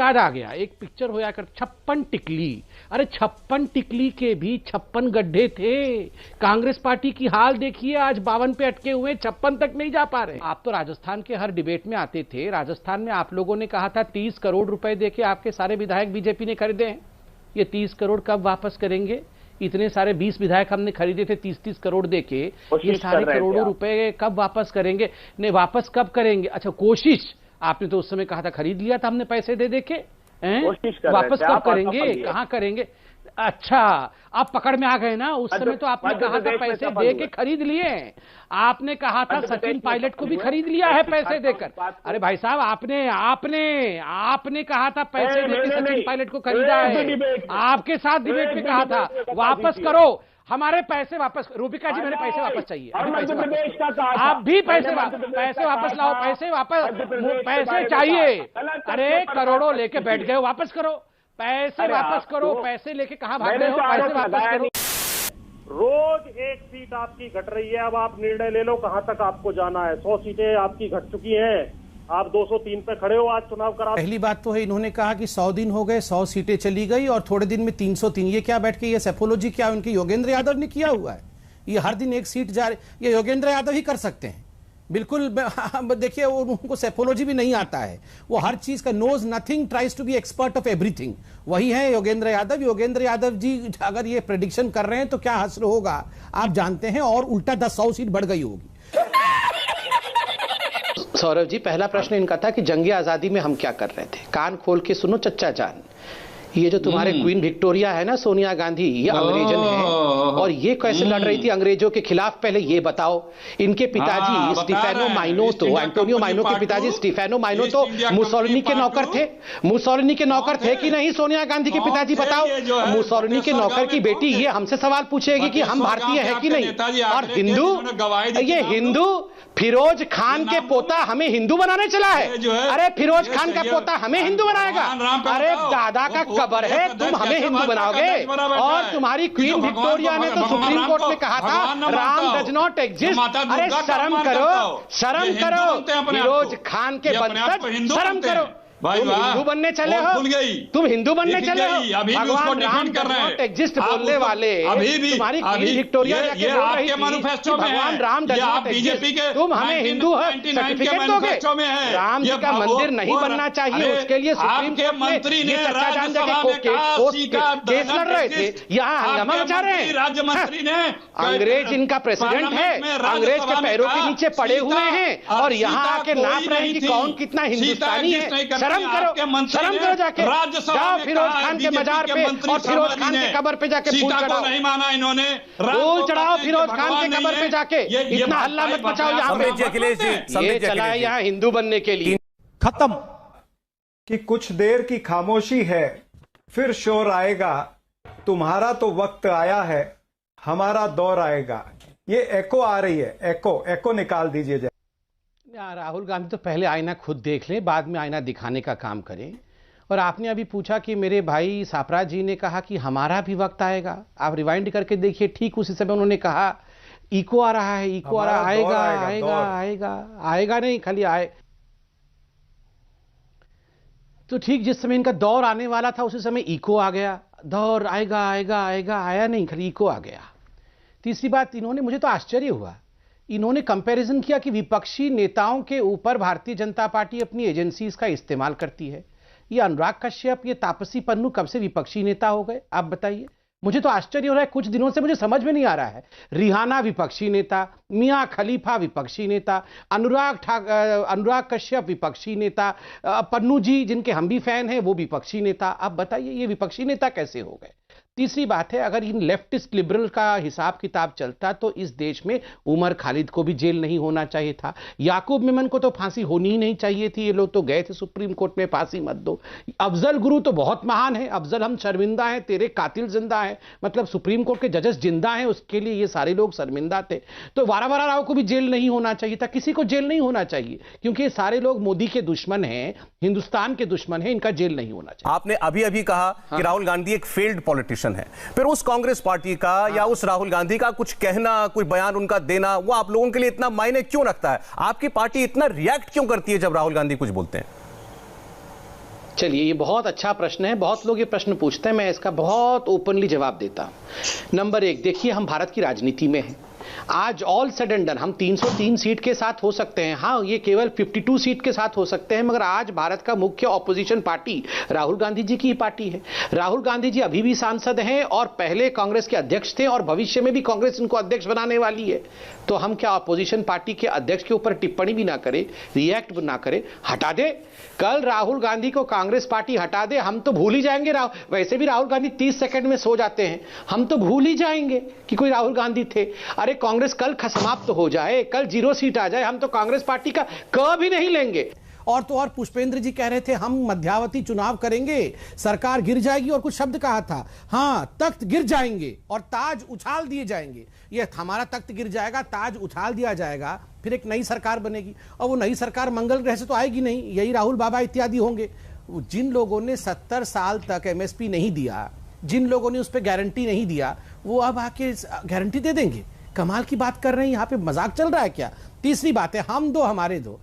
याद आ गया, एक पिक्चर होया कर 56 टिकली। अरे 56 टिकली के भी 56 गड्ढे थे। कांग्रेस पार्टी की हाल देखिए, आज 52 पे अटके हुए, 56 तक नहीं जा पा रहे। आप तो राजस्थान के हर डिबेट में आते थे। राजस्थान में आप लोगों ने कहा था 30 करोड़ रुपए देके आपके सारे विधायक बीजेपी ने खरीदे हैं। ये 30 करोड़ कब वापस करेंगे? इतने सारे 20 विधायक हमने खरीदे थे 30-30 करोड़ देके, ये सारे करोड़ों रुपए कब वापस करेंगे? नहीं, वापस कब करेंगे? अच्छा, कोशिश आपने तो उस समय कहा था खरीद लिया था हमने पैसे दे देके, वापस कब करेंगे? कहां करेंगे? अच्छा, आप पकड़ में आ गए ना। उस समय तो आपने कहा था पैसे दे के खरीद लिए। आपने कहा था सचिन पायलट को भी खरीद लिया है पैसे देकर। अरे भाई साहब, आपने कहा था पैसे देकर सचिन पायलट को खरीदा है। आपके साथ डिबेट में कहा था वापस करो हमारे पैसे वापस। रूबिका जी, मेरे पैसे वापस चाहिए। आप भी पैसे वापस लाओ, पैसे चाहिए। अरे करोड़ों लेके बैठ गए, वापस करो पैसे, वापस करो पैसे लेके। कहां भाग रहे हो? पैसे वापस करो। रोज एक सीट आपकी घट रही है। अब आप निर्णय ले लो कहां तक आपको जाना है। 100 सीटें आपकी घट चुकी हैं, आप 203 पे खड़े हो। आज चुनाव करा। पहली बात तो है, इन्होंने कहा कि 100 दिन हो गए, 100 सीटें चली गई और थोड़े दिन में 303। ये क्या बैठ के, ये सेफोलॉजी क्या उनके योगेंद्र यादव ने किया हुआ है? ये हर दिन एक सीट जा रही, ये योगेंद्र यादव ही कर सकते हैं बिल्कुल। देखिए, उनको सेफोलॉजी भी नहीं आता है। वो हर चीज का knows nothing, tries to be expert of everything. वही है योगेंद्र यादव। योगेंद्र यादव जी अगर ये प्रेडिक्शन कर रहे हैं तो क्या हश्र होगा आप जानते हैं, और उल्टा 100 सीट बढ़ गई होगी। सौरभ जी, पहला प्रश्न इनका था कि जंगे आजादी में हम क्या कर रहे थे। कान खोल के सुनो चच्चा जान, ये जो तुम्हारे क्वीन विक्टोरिया है ना, सोनिया गांधी, ये अंग्रेजन है। और ये कैसे लड़ रही थी अंग्रेजों के खिलाफ, पहले ये बताओ। इनके पिताजी स्टीफेनो माइनोटो, एंटोनियो माइनो के पिताजी स्टीफेनो माइनोटो मुसोलिनी के नौकर थे। मुसोलिनी के नौकर थे कि नहीं सोनिया गांधी के पिताजी? बताओ। मुसोलिनी के नौकर की बेटी ये हमसे सवाल पूछेगी कि हम भारतीय है कि नहीं। और हिंदू, ये हिंदू फिरोज खान के पोता हमें हिंदू बनाने चला है। अरे फिरोज खान का पोता हमें हिंदू बनाएगा? अरे दादा का कबर है, तुम हमें हिंदू बनाओगे? और तुम्हारी क्वीन विक्टोरिया ने तो सुप्रीम कोर्ट में कहा था राम डज नॉट एग्जिस्ट। अरे शर्म करो, शर्म करो। फिरोज खान के वंशज, शर्म करो। तुम हिंदू बनने चले हो? तुम हिंदू बनने चले हो? भगवान राम कर रहे हैं एग्जिस्ट बोलने वाले अभी भी तुम्हारी क्वीन विक्टोरिया ये आपके मैनिफेस्टो में है। भगवान राम डज नॉट बीजेपी के तुम हमें हिंदू सर्टिफिकेट दोगे? राम जी का मंदिर नहीं बनना चाहिए, उसके लिए सुप्रीम कोर्ट में ये चर्चा जान के केस लड़ रहे थे, यहाँ हंगामा मचा रहे हैं। राज्य मंत्री ने, अंग्रेज इनका प्रेसिडेंट है, अंग्रेज के पैरों के नीचे पड़े हुए हैं और यहाँ आके नाप रहे हैं कि कौन कितना हिंदुस्तानी है। शर्म करो, शर्म करो। जाके जाओ फिरोज खान के मजार पे और फिरोज खान के कबर पे जाके फूल चढ़ाओ। नहीं माना इन्होंने, फूल चढ़ाओ फिरोज खान के कबर पे जाके। इतना हल्ला मत मचाओ यहाँ पे। ये चला है यहाँ हिंदू बनने के लिए। खत्म कि कुछ देर की खामोशी है, फिर शोर आएगा। तुम्हारा तो वक्त आया है, हमारा दौर आएगा। ये एको आ रही है, एको निकाल दीजिए। राहुल गांधी तो पहले आईना खुद देख ले, बाद में आईना दिखाने का काम करें। और आपने अभी पूछा कि मेरे भाई सापरा जी ने कहा कि हमारा भी वक्त आएगा। आप रिवाइंड करके देखिए, ठीक उसी समय उन्होंने कहा इको आ रहा है, इको आ रहा, आएगा आएगा आएगा आएगा नहीं, खाली आए। तो ठीक जिस समय इनका दौर आने वाला था उसी समय इको आ गया। दौर आएगा आएगा आएगा, आया नहीं, खाली इको आ गया। तीसरी बात, इन्होंने, मुझे तो आश्चर्य हुआ, इन्होंने कंपैरिजन किया कि विपक्षी नेताओं के ऊपर भारतीय जनता पार्टी अपनी एजेंसीज का इस्तेमाल करती है। ये अनुराग कश्यप, ये तापसी पन्नू कब से विपक्षी नेता हो गए आप बताइए? मुझे तो आश्चर्य हो रहा है, कुछ दिनों से मुझे समझ में नहीं आ रहा है। रिहाना विपक्षी नेता, मियां खलीफा विपक्षी नेता, अनुराग कश्यप विपक्षी नेता, पन्नू जी जिनके हम भी फैन हैं वो विपक्षी नेता। आप बताइए ये विपक्षी नेता कैसे हो गए? तीसरी बात है, अगर इन लेफ्टिस्ट लिबरल का हिसाब किताब चलता तो इस देश में उमर खालिद को भी जेल नहीं होना चाहिए था, याकूब मेमन को तो फांसी होनी ही नहीं चाहिए थी। ये लोग तो गए थे सुप्रीम कोर्ट में, फांसी मत दो। अफजल गुरु तो बहुत महान है, अफजल हम शर्मिंदा हैं, तेरे कातिल जिंदा है, मतलब सुप्रीम कोर्ट के जजेस जिंदा हैं, उसके लिए ये सारे लोग शर्मिंदा थे। तो वारावारा राव को भी जेल नहीं होना चाहिए था, किसी को जेल नहीं होना चाहिए, क्योंकि ये सारे लोग मोदी के दुश्मन हैं, हिंदुस्तान के दुश्मन हैं, इनका जेल नहीं होना चाहिए। आपने अभी अभी कहा कि राहुल गांधी एक फेल्ड पॉलिटिशियन है, फिर उस कांग्रेस पार्टी का या उस राहुल गांधी का कुछ कहना, कोई बयान उनका देना, वो आप लोगों के लिए इतना मायने क्यों रखता है? आपकी पार्टी इतना रिएक्ट क्यों करती है जब राहुल गांधी कुछ बोलते हैं? चलिए, ये बहुत अच्छा प्रश्न है। बहुत लोग ये प्रश्न पूछते हैं, मैं इसका बहुत ओपनली जवाब देता हूं। नंबर एक, देखिए हम भारत की राजनीति में हैं। आज ऑल सेड एंड डन हम 303 सीट के साथ हो सकते हैं, हाँ ये केवल 52 सीट के साथ हो सकते हैं, मगर आज भारत का मुख्य ऑपोजिशन पार्टी राहुल गांधी जी की पार्टी है। राहुल गांधी जी अभी भी सांसद हैं और पहले कांग्रेस के अध्यक्ष थे और भविष्य में भी कांग्रेस इनको अध्यक्ष बनाने वाली है। तो हम क्या ऑपोजिशन पार्टी के अध्यक्ष के ऊपर टिप्पणी भी ना करें, रिएक्ट ना करें, हटा दे। कल राहुल गांधी को कांग्रेस पार्टी हटा दे, हम तो भूल ही जाएंगे। वैसे भी राहुल गांधी 30 सेकंड में सो जाते हैं, हम तो भूल ही जाएंगे कि कोई राहुल गांधी थे। अरे कांग्रेस कल समाप्त हो जाए, कल 0 सीट आ जाए, हम तो कांग्रेस पार्टी का क भी नहीं लेंगे। और तो और पुष्पेंद्र जी कह रहे थे हम मध्यावधि चुनाव करेंगे, सरकार गिर जाएगी, और कुछ शब्द कहा था, हां तख्त गिर जाएंगे और ताज उछाल दिए जाएंगे। ये हमारा तख्त गिर जाएगा, ताज उछाल दिया जाएगा, फिर एक नई सरकार बनेगी। और वो नई सरकार मंगल ग्रह से तो आएगी नहीं, यही राहुल बाबा इत्यादि होंगे। जिन लोगों ने 70 साल तक एमएसपी नहीं दिया, जिन लोगों ने उस पर गारंटी नहीं दिया, वो अब आके गारंटी दे देंगे। कमाल की बात कर रहे हैं, यहाँ पे मजाक चल रहा है क्या? तीसरी बात है, हम दो हमारे दो।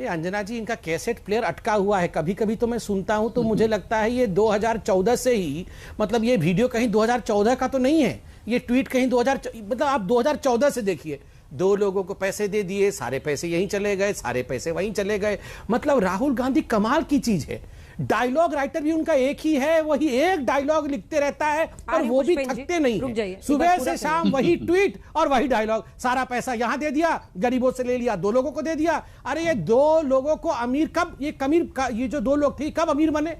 ये अंजना जी, इनका कैसेट प्लेयर अटका हुआ है। कभी कभी तो मैं सुनता हूं तो मुझे लगता है ये 2014 से ही, मतलब ये वीडियो कहीं 2014 का तो नहीं है, ये ट्वीट कहीं मतलब आप 2014 से देखिए। 2 लोगों को पैसे दे दिए, सारे पैसे यहीं चले गए, सारे पैसे वहीं चले गए। मतलब राहुल गांधी कमाल की चीज है। डायलॉग राइटर भी उनका एक ही है, वही एक डायलॉग लिखते रहता है और वो भी थकते नहीं है। सुबह से शाम वही ट्वीट और वही डायलॉग। सारा पैसा यहां दे दिया, गरीबों से ले लिया, 2 लोगों को दे दिया। अरे ये 2 लोगों को अमीर कब, ये जो 2 लोग थे कब अमीर बने?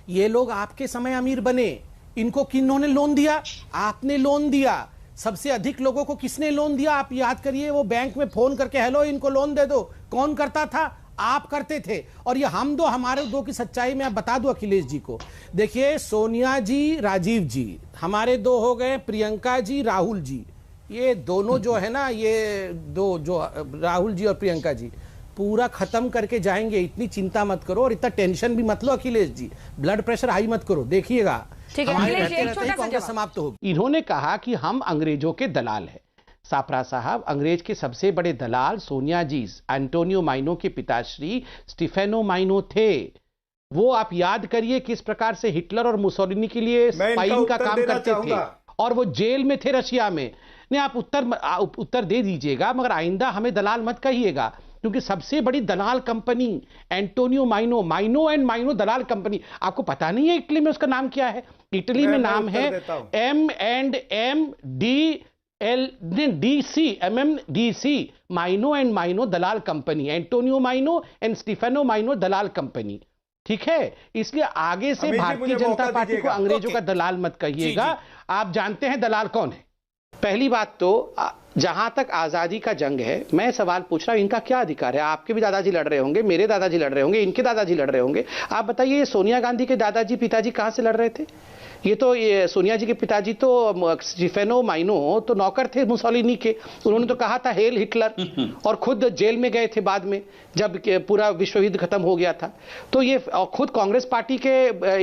ये लोग आपके समय अमीर बने। इनको किन्होंने लोन दिया? आपने लोन दिया। सबसे अधिक लोगों को किसने लोन दिया? आप याद करिए, वो बैंक में फोन करके हेलो इनको लोन दे दो, कौन करता था? आप करते थे। और ये हम दो, हमारे दो की सच्चाई मैं बता दूं अखिलेश जी को। देखिए, सोनिया जी, राजीव जी, हमारे 2 हो गए, प्रियंका जी, राहुल जी। ये दोनों जो है ना, ये 2 जो राहुल जी और प्रियंका जी पूरा खत्म करके जाएंगे। इतनी चिंता मत करो और इतना टेंशन भी मत लो Akhilesh ji, blood pressure high मत करो, देखिएगा कांग्रेस समाप्त होगी। इन्होंने कहा कि हम अंग्रेजों के दलाल हैं। सापरा साहब, अंग्रेज के सबसे बड़े दलाल सोनिया जी एंटोनियो माइनो के पिताश्री स्टीफेनो माइनो थे। वो आप याद करिए किस प्रकार से हिटलर और मुसोलिनी के लिए स्पाइंग का काम करते थे और वो जेल में थे रशिया में। नहीं, आप उत्तर दे दीजिएगा, मगर आइंदा हमें दलाल मत कहिएगा, क्योंकि सबसे बड़ी दलाल company Antonio Maino and Maino दलाल कंपनी। आपको पता नहीं है इटली में उसका नाम क्या है? इटली में नाम है MMDC, माइनो एंड माइनो दलाल company, Antonio Maino and Stefano Maino दलाल कंपनी। ठीक है, इसलिए आगे से भारतीय जनता पार्टी को अंग्रेजों का दलाल मत कहिएगा। आप जानते हैं दलाल कौन है? पहली बात तो, जहां तक आजादी का जंग है, मैं सवाल पूछ रहा हूं, इनका क्या अधिकार है? आपके भी दादाजी लड़ रहे होंगे, मेरे दादाजी लड़ रहे होंगे, इनके दादाजी लड़ रहे होंगे। आप बताइए, सोनिया गांधी के दादाजी पिताजी कहां से लड़ रहे थे? ये तो सोनिया जी के पिताजी तो स्टीफेनो माइनो तो नौकर थे मुसोलिनी के। उन्होंने तो कहा था हेल हिटलर, और खुद जेल में गए थे बाद में जब पूरा विश्व युद्ध खत्म हो गया था। तो ये खुद कांग्रेस पार्टी के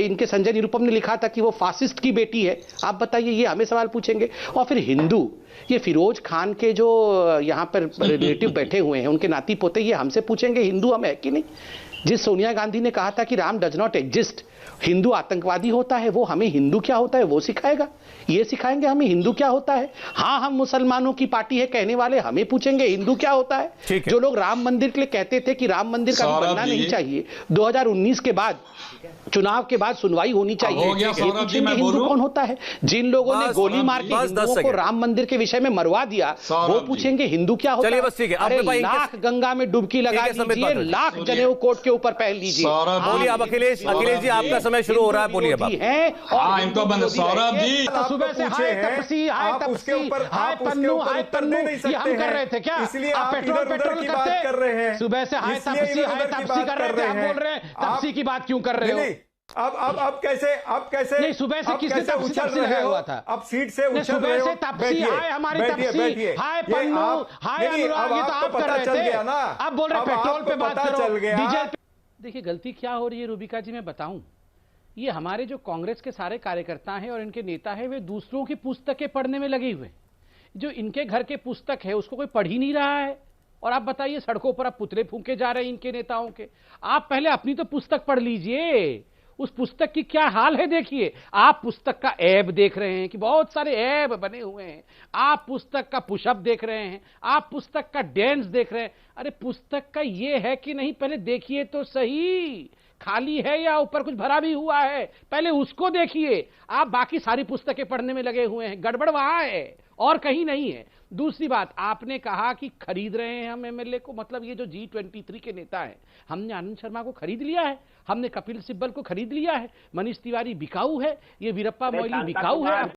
इनके संजय निरुपम ने लिखा था कि वो फासिस्ट की बेटी है। आप बताइए, ये हमें सवाल पूछेंगे? और फिर हिंदू, ये फिरोज खान के जो यहाँ पर रिलेटिव बैठे हुए हैं, उनके नाती पोते, ये हमसे पूछेंगे हिंदू हम है कि नहीं? जिस सोनिया गांधी ने कहा था कि Ram does not exist, Hindu आतंकवादी होता है, वो हमें हिंदू क्या होता है वो सिखाएगा? ये सिखाएंगे हमें हिंदू क्या होता है? हाँ, हम मुसलमानों की पार्टी है कहने वाले हमें पूछेंगे हिंदू क्या होता है? जो लोग राम मंदिर के लिए कहते थे कि राम मंदिर का बनना नहीं चाहिए, 2019 के बाद चुनाव के बाद सुनवाई होनी चाहिए, हिंदू कौन होता है? जिन लोगों ने गोली मार के हिंदुओं को राम मंदिर के विषय में मरवा दिया, वो पूछेंगे हिंदू क्या होता है? अरे लाख गंगा में डुबकी लगा दीजिए, लाख जनेऊ कोट के ऊपर पहन लीजिए। बोलिए अब अखिलेश जी, आपका समय शुरू हो रहा है, बोलिए। सौरभ जी, सुबह से हाय तपसी, हाय तपसी, हाय पन्नू, हाय पन्नू, ये हम कर रहे थे क्या? इसलिए आप पेट्रोल करते कर रहे हैं, सुबह से हाय तपसी, हाय तपसी कर रहे थे, आप बोल रहे हैं तपसी की बात क्यों कर रहे हो? अब कैसे नहीं, सुबह से किसने तपसी लगा हुआ था? अब सीट से उछल रहे हो। सुबह से तपसी, हाय हमारी तपसी, हाय पन्नू, हाय अनुराग, ये तो आप कर रहे थे। आप बोल रहे पेट्रोल पे बात करो, डीजल पे। देखिए गलती क्या हो रही है रूबिका जी, मैं बताऊं। ये हमारे जो कांग्रेस के सारे कार्यकर्ता हैं और इनके नेता हैं, वे दूसरों की पुस्तकें पढ़ने में लगे हुए। जो इनके घर के पुस्तक है उसको कोई पढ़ ही नहीं रहा है। और आप बताइए सड़कों पर अब पुतले फूंके जा रहे हैं इनके नेताओं के। आप पहले अपनी तो पुस्तक पढ़ लीजिए, उस पुस्तक की क्या हाल है देखिए। आप पुस्तक का ऐब देख रहे हैं कि बहुत सारे ऐब बने हुए हैं, आप पुस्तक का पुशअप देख रहे हैं, आप पुस्तक का डांस देख रहे हैं। अरे पुस्तक का ये है कि नहीं पहले देखिए तो सही, खाली है या ऊपर कुछ भरा भी हुआ है, पहले उसको देखिए। आप बाकी सारी पुस्तकें पढ़ने में लगे हुए हैं, गड़बड़ वहां है और कहीं नहीं है। दूसरी बात, आपने कहा कि खरीद रहे हैं हम एमएलए को, मतलब ये जो G23 के नेता हैं, हमने आनंद शर्मा को खरीद लिया है, हमने कपिल सिब्बल को खरीद लिया है, मनीष तिवारी बिकाऊ है, ये वीरप्पा मोइली बिकाऊ है।